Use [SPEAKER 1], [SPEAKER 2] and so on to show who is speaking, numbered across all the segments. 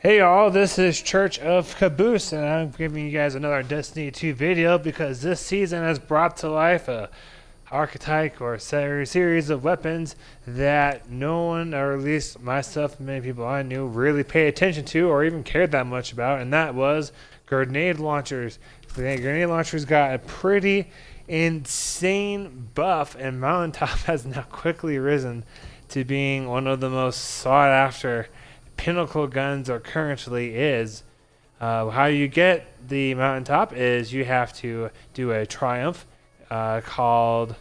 [SPEAKER 1] Hey y'all, this is Church of Caboose, and I'm giving you guys another Destiny 2 video because this season has brought to life a archetype or series of weapons that no one, or at least myself and many people I knew, really paid attention to or even cared that much about, and that was grenade launchers. The grenade launchers got a pretty insane buff, and Mountaintop has now quickly risen to being one of the most sought after pinnacle guns or currently is. How you get the mountaintop is you have to do a triumph called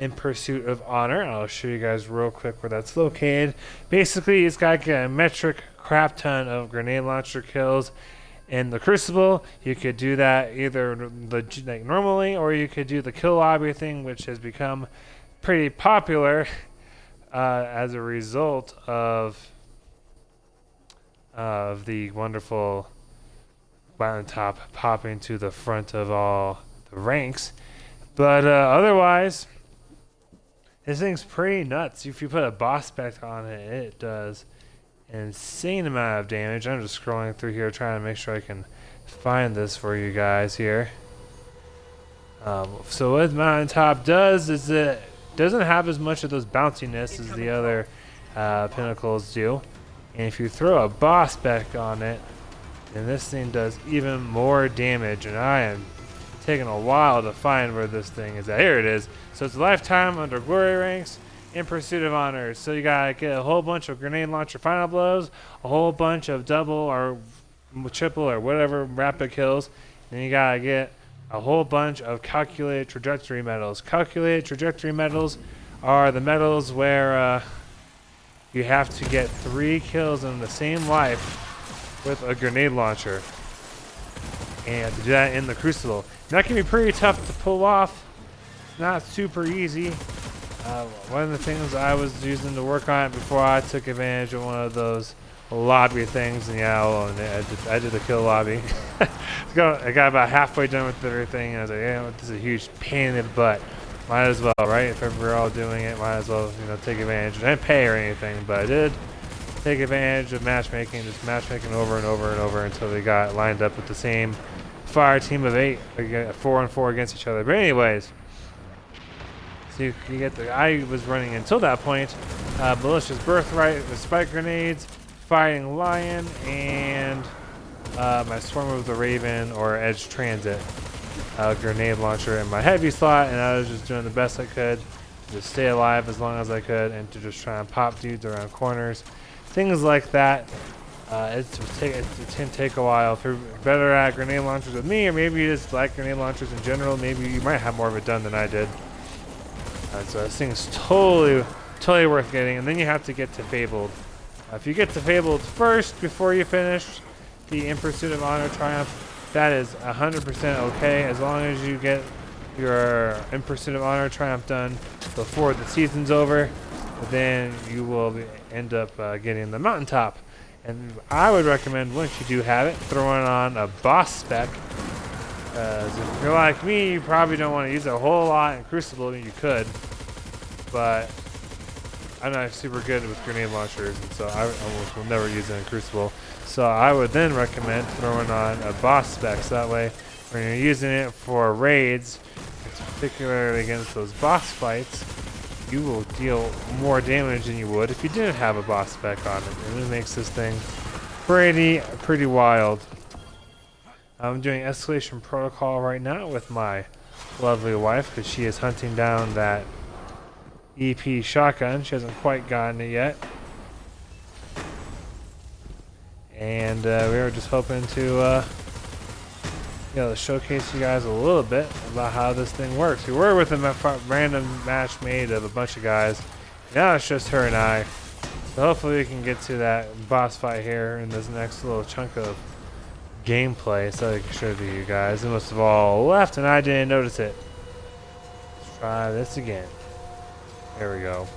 [SPEAKER 1] In Pursuit of Honor. I'll show you guys real quick where that's located. Basically, it's got a metric crap ton of grenade launcher kills. In the Crucible, you could do that either like normally, or you could do the kill lobby thing, which has become pretty popular as a result of the wonderful mountaintop popping to the front of all the ranks. But otherwise, this thing's pretty nuts. If you put a boss spec on it, it does an insane amount of damage. I'm just scrolling through here trying to make sure I can find this for you guys here. So what mountaintop does is it doesn't have as much of those bounciness as the other pinnacles do. And if you throw a boss spec on it, then this thing does even more damage. And I am taking a while to find where this thing is at. Here it is. So it's lifetime under glory ranks, in pursuit of honor. So you gotta get a whole bunch of grenade launcher final blows, a whole bunch of double or triple or whatever rapid kills. Then you gotta get a whole bunch of calculated trajectory medals. Calculated trajectory medals are the medals where you have to get 3 kills in the same life with a grenade launcher. And you have to do that in the Crucible. And that can be pretty tough to pull off. Not super easy. One of the things I was using to work on it before I took advantage of one of those lobby things, and yeah, well, I did the kill lobby. I got about halfway done with everything, and I was like, yeah, this is a huge pain in the butt. Might as well, right? If we're all doing it, might as well, take advantage. I didn't pay or anything, but I did take advantage of matchmaking, just matchmaking over and over and over until we got lined up with the same fire team of 8, 4 and 4 against each other. But anyways, so you get I was running until that point, Malicious Birthright with spike grenades, Fighting Lion, and my Swarm of the Raven or Edge Transit grenade launcher in my heavy slot, and I was just doing the best I could to just stay alive as long as I could and to just try and pop dudes around corners, things like that. It can take a while. If you're better at grenade launchers with me, or maybe you just like grenade launchers in general, maybe you might have more of it done than I did. So this thing's totally worth getting, and then you have to get to Fabled. If you get to Fabled first before you finish the In Pursuit of Honor Triumph, that is 100% okay, as long as you get your In Pursuit of Honor Triumph done before the season's over. Then you will end up getting the mountaintop. And I would recommend, once you do have it, throwing on a boss spec. If you're like me, you probably don't want to use it a whole lot in Crucible. I mean, you could, but I'm not super good with grenade launchers, and so I almost will never use it in Crucible. So I would then recommend throwing on a boss spec, so that way when you're using it for raids, particularly against those boss fights, you will deal more damage than you would if you didn't have a boss spec on it. And it makes this thing pretty wild. I'm doing Escalation Protocol right now with my lovely wife because she is hunting down that EP shotgun. She hasn't quite gotten it yet. And we were just hoping to showcase you guys a little bit about how this thing works. We were with a random match made of a bunch of guys. Now it's just her and I. So hopefully we can get to that boss fight here in this next little chunk of gameplay so I can show it to you guys. It must have all left and I didn't notice it. Let's try this again. There we go.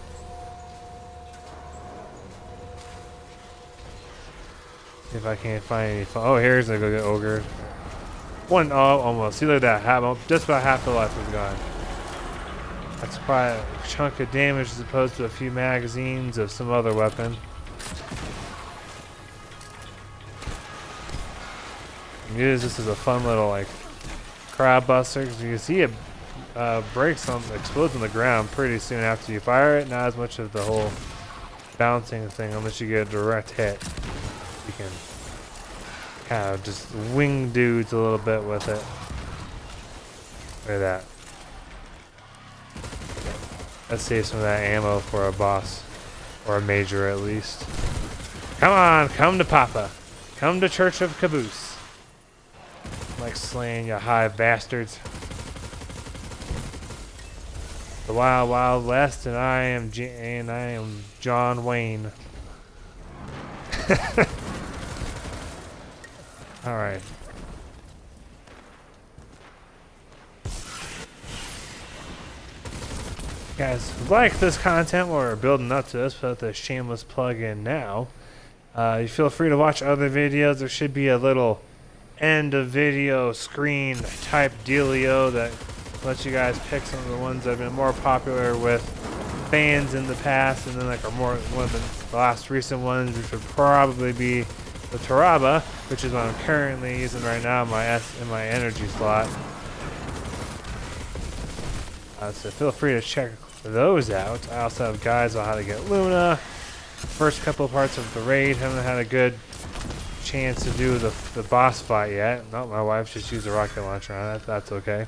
[SPEAKER 1] See if I can't find any. Oh, here's a go get Ogre. Oh, almost. See, look at that. Just about half the life is gone. That's probably a chunk of damage as opposed to a few magazines of some other weapon. use this as a fun little like crab buster, because you can see it breaks on, explodes on the ground pretty soon after you fire it. Not as much of the whole bouncing thing, unless you get a direct hit. You can kind of just wing dudes a little bit with it. Look at that. Let's save some of that ammo for a boss, or a major at least. Come on, come to Papa. Come to Church of Caboose. Like slaying you hive bastards. The Wild Wild West, and I am John Wayne. All right. Guys, like this content, we're building up to this, put the shameless plug in now. You feel free to watch other videos. There should be a little end of video screen type dealio that lets you guys pick some of the ones that have been more popular with fans in the past, and then like one of the last recent ones, which would probably be the Taraba, which is what I'm currently using right now in my energy slot. So feel free to check those out. I also have guides on how to get Luna. First couple parts of the raid, haven't had a good chance to do the boss fight yet. No, my wife just used a rocket launcher on it. That's okay.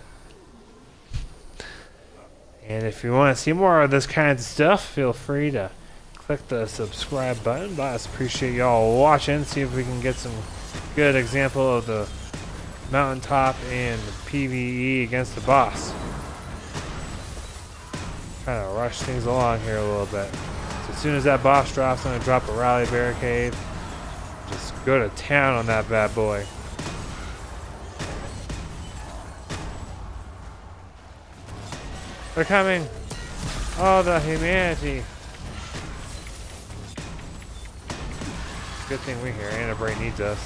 [SPEAKER 1] And if you want to see more of this kind of stuff, feel free to click the subscribe button. But I just appreciate y'all watching. See if we can get some good example of the mountaintop and PvE against the boss. Trying to rush things along here a little bit. So as soon as that boss drops, I'm going to drop a rally barricade. Just go to town on that bad boy. They're coming. Oh, the humanity. Good thing we're here. Anna Bray needs us.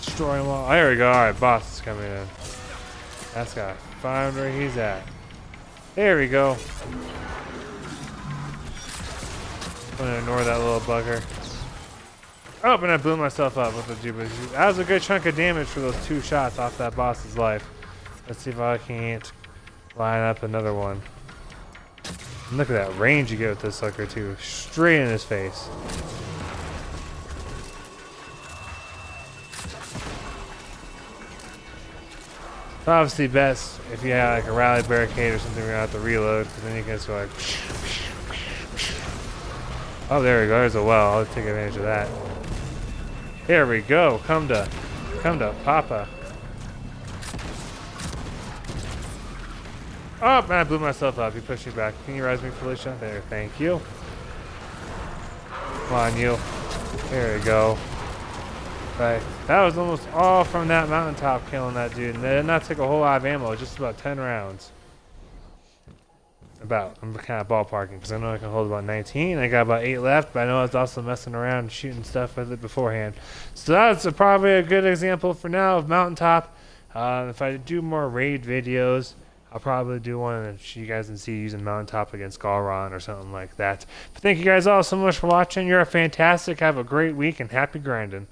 [SPEAKER 1] Destroy them all. There we go. Alright, boss is coming in. That's gotta find where he's at. There we go. I'm gonna ignore that little bugger. Oh, and I blew myself up with the Juba. That was a good chunk of damage for those 2 shots off that boss's life. Let's see if I can't line up another one. And look at that range you get with this sucker too. Straight in his face. It's obviously best if you have like a rally barricade or something, you're gonna have to reload, because then you can just go like. Oh, there we go. There's a well. I'll take advantage of that. Here we go. Come to Papa. Oh, man, I blew myself up. He pushed me back. Can you rise me, Felicia? There, thank you. Come on, you. There we go. Right. That was almost all from that mountaintop killing that dude. And that did not take a whole lot of ammo. Just about 10 rounds. I'm kind of ballparking because I know I can hold about 19. I got about 8 left, but I know I was also messing around and shooting stuff with it beforehand. So that's probably a good example for now of Mountaintop. If I do more raid videos, I'll probably do one that you guys can see using Mountaintop against Galron or something like that. But thank you guys all so much for watching. You're fantastic. Have a great week and happy grinding.